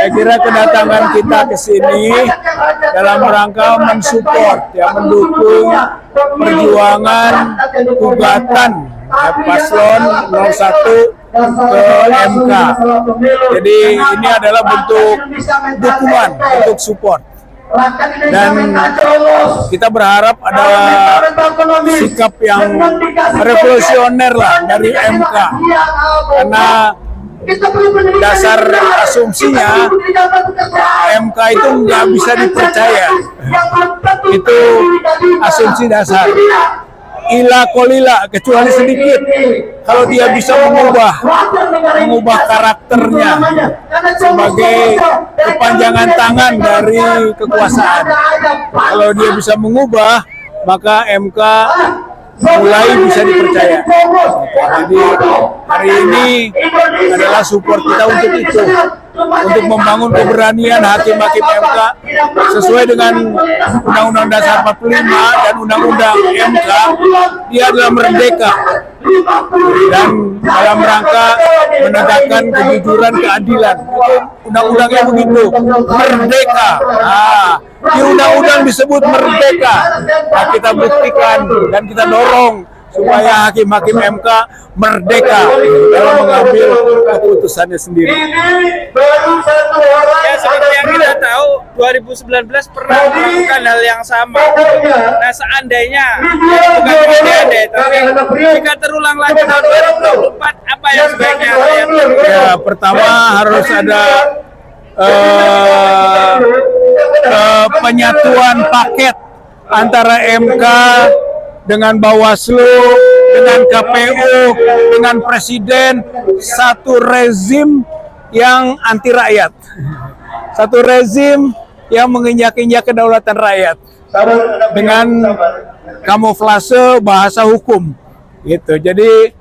Saya kira kedatangan kita ke sini dalam rangka mensupport, ya, mendukung perjuangan gugatan paslon 01 ke MK. Jadi ini adalah bentuk dukungan, bentuk support. Dan kita berharap ada sikap yang revolusioner lah dari MK, karena dasar asumsinya MK itu nggak bisa dipercaya. Itu asumsi dasar. Ila kolila, kecuali sedikit. Kalau dia bisa mengubah karakternya sebagai kepanjangan tangan dari kekuasaan. Kalau dia bisa mengubah, maka MK mulai bisa dipercaya. Jadi hari ini adalah support kita untuk itu, untuk membangun keberanian hakim-hakim MK sesuai dengan Undang-Undang Dasar 45 dan Undang-Undang MK. Dia adalah merdeka dan dalam rangka menegakkan kejujuran, keadilan. Itu undang-undangnya begitu, merdeka. Di undang-undang disebut merdeka. Nah, kita buktikan dan kita dorong supaya hakim-hakim MK merdeka dalam mengambil keputusannya sendiri. Ya, seperti yang kita tahu, 2019 pernah melakukan hal yang sama. Nah, seandainya, tapi jika terulang lagi tahun 2024, apa yang sebaiknya rakyat? Ya, pertama harus ada penyatuan paket antara MK dengan Bawaslu, dengan KPU, dengan Presiden, satu rezim yang anti rakyat, satu rezim yang menginjak-injak kedaulatan rakyat dengan kamuflase bahasa hukum, gitu. Jadi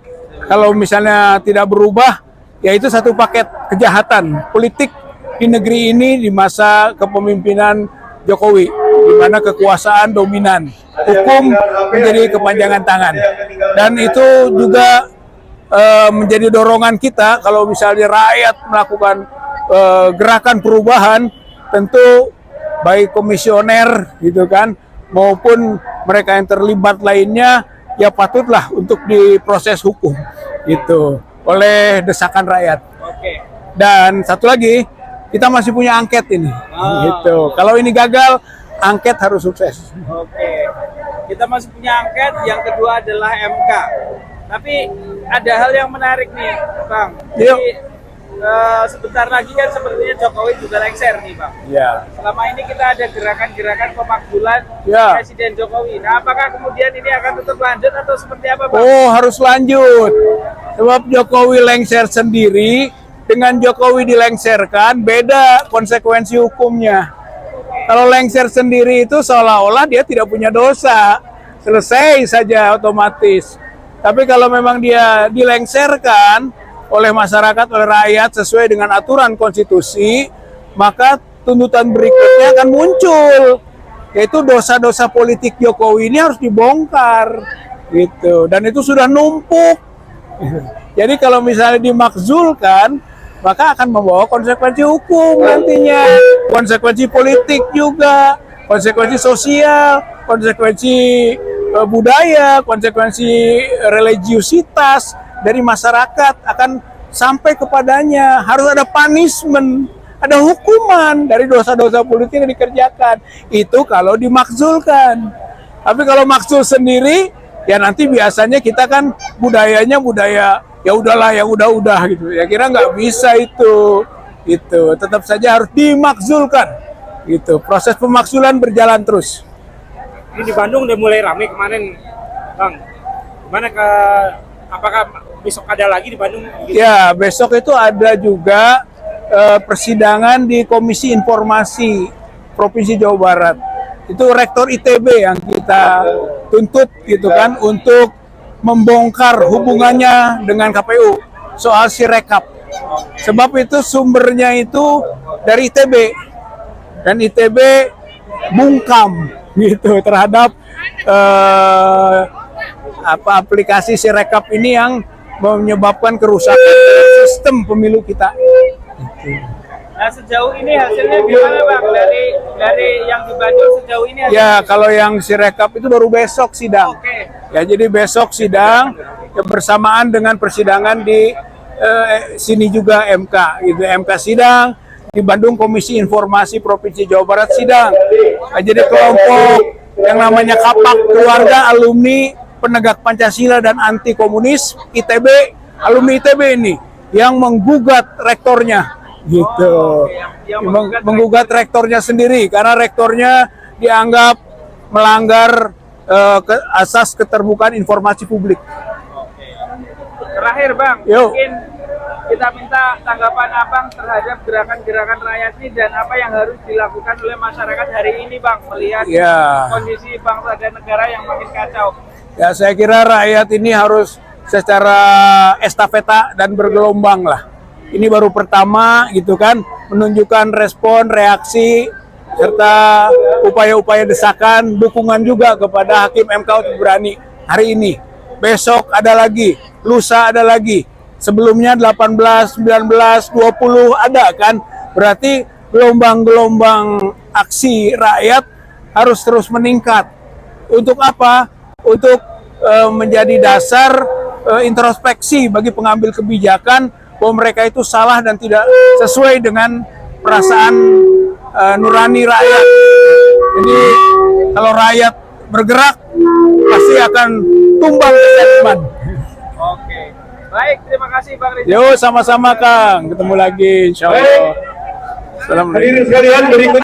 kalau misalnya tidak berubah, ya itu satu paket kejahatan politik di negeri ini di masa kepemimpinan Jokowi, di mana kekuasaan dominan, hukum menjadi kepanjangan tangan. Dan itu juga menjadi dorongan kita kalau misalnya rakyat melakukan gerakan perubahan, tentu baik komisioner gitu kan maupun mereka yang terlibat lainnya ya patutlah untuk diproses hukum gitu oleh desakan rakyat. Dan satu lagi, kita masih punya angket ini, gitu. Kalau ini gagal, angket harus sukses. Kita masih punya angket. Yang kedua adalah MK. Tapi ada hal yang menarik nih, Bang. Jadi sebentar lagi kan sepertinya Jokowi juga lengser nih, Bang. Ya. Selama ini kita ada gerakan-gerakan pemakzulan Presiden Jokowi. Nah, apakah kemudian ini akan tetap lanjut atau seperti apa, Bang? Oh, harus lanjut. Sebab Jokowi lengser sendiri, dengan Jokowi dilengserkan, beda konsekuensi hukumnya. Kalau lengser sendiri itu seolah-olah dia tidak punya dosa, selesai saja otomatis. Tapi kalau memang dia dilengserkan oleh masyarakat, oleh rakyat sesuai dengan aturan konstitusi, maka tuntutan berikutnya akan muncul, yaitu dosa-dosa politik Jokowi ini harus dibongkar, gitu. Dan itu sudah numpuk. Jadi kalau misalnya dimakzulkan, maka akan membawa konsekuensi hukum nantinya, konsekuensi politik juga, konsekuensi sosial, konsekuensi budaya, konsekuensi religiusitas dari masyarakat akan sampai kepadanya. Harus ada punishment, ada hukuman dari dosa-dosa politik yang dikerjakan. Itu kalau dimakzulkan. Tapi kalau makzul sendiri, ya nanti biasanya kita kan budayanya budaya ya udahlah, yang udah gitu. Ya kira nggak bisa itu. Tetap saja harus dimakzulkan. Gitu. Proses pemakzulan berjalan terus. Ini di Bandung udah mulai ramai kemarin, Bang. Gimana apakah besok ada lagi di Bandung? Gitu? Ya, besok itu ada juga persidangan di Komisi Informasi Provinsi Jawa Barat. Itu Rektor ITB yang kita tuntut gitu kan untuk membongkar hubungannya dengan KPU soal Sirekap. Sebab itu sumbernya itu dari ITB. Dan ITB bungkam gitu terhadap aplikasi Sirekap ini yang menyebabkan kerusakan sistem pemilu kita. Nah, sejauh ini hasilnya gimana Bang? Dari yang di Bandung sejauh ini hasilnya? Ya, kalau yang Sirekap itu baru besok sidang. Oke. Ya, jadi besok sidang ya, bersamaan dengan persidangan di sini juga MK. Gitu. MK sidang, di Bandung Komisi Informasi Provinsi Jawa Barat sidang. Nah, jadi kelompok yang namanya Kapak Keluarga Alumni Penegak Pancasila dan Anti Komunis ITB, alumni ITB ini yang menggugat rektornya. Gitu, yang menggugat rektornya sendiri karena rektornya dianggap melanggar asas keterbukaan informasi publik. Terakhir Bang, Yo. mungkin kita minta tanggapan Abang terhadap gerakan-gerakan rakyat ini dan apa yang harus dilakukan oleh masyarakat hari ini Bang, melihat kondisi bangsa dan negara yang makin kacau. Ya, saya kira rakyat ini harus secara estafeta dan bergelombang lah. Ini baru pertama gitu kan, menunjukkan respon, reaksi, serta upaya-upaya desakan, dukungan juga kepada Hakim MK untuk berani hari ini. Besok ada lagi, lusa ada lagi, sebelumnya 18, 19, 20 ada kan. Berarti gelombang-gelombang aksi rakyat harus terus meningkat. Untuk apa? Untuk menjadi dasar introspeksi bagi pengambil kebijakan bahwa mereka itu salah dan tidak sesuai dengan perasaan nurani rakyat. Jadi kalau rakyat bergerak pasti akan tumbang kesakitan. Oke, baik, terima kasih Bang Rizal. Yo, sama-sama Kang, ketemu lagi insya Allah. Assalamualaikum. Hadirin sekalian, berikut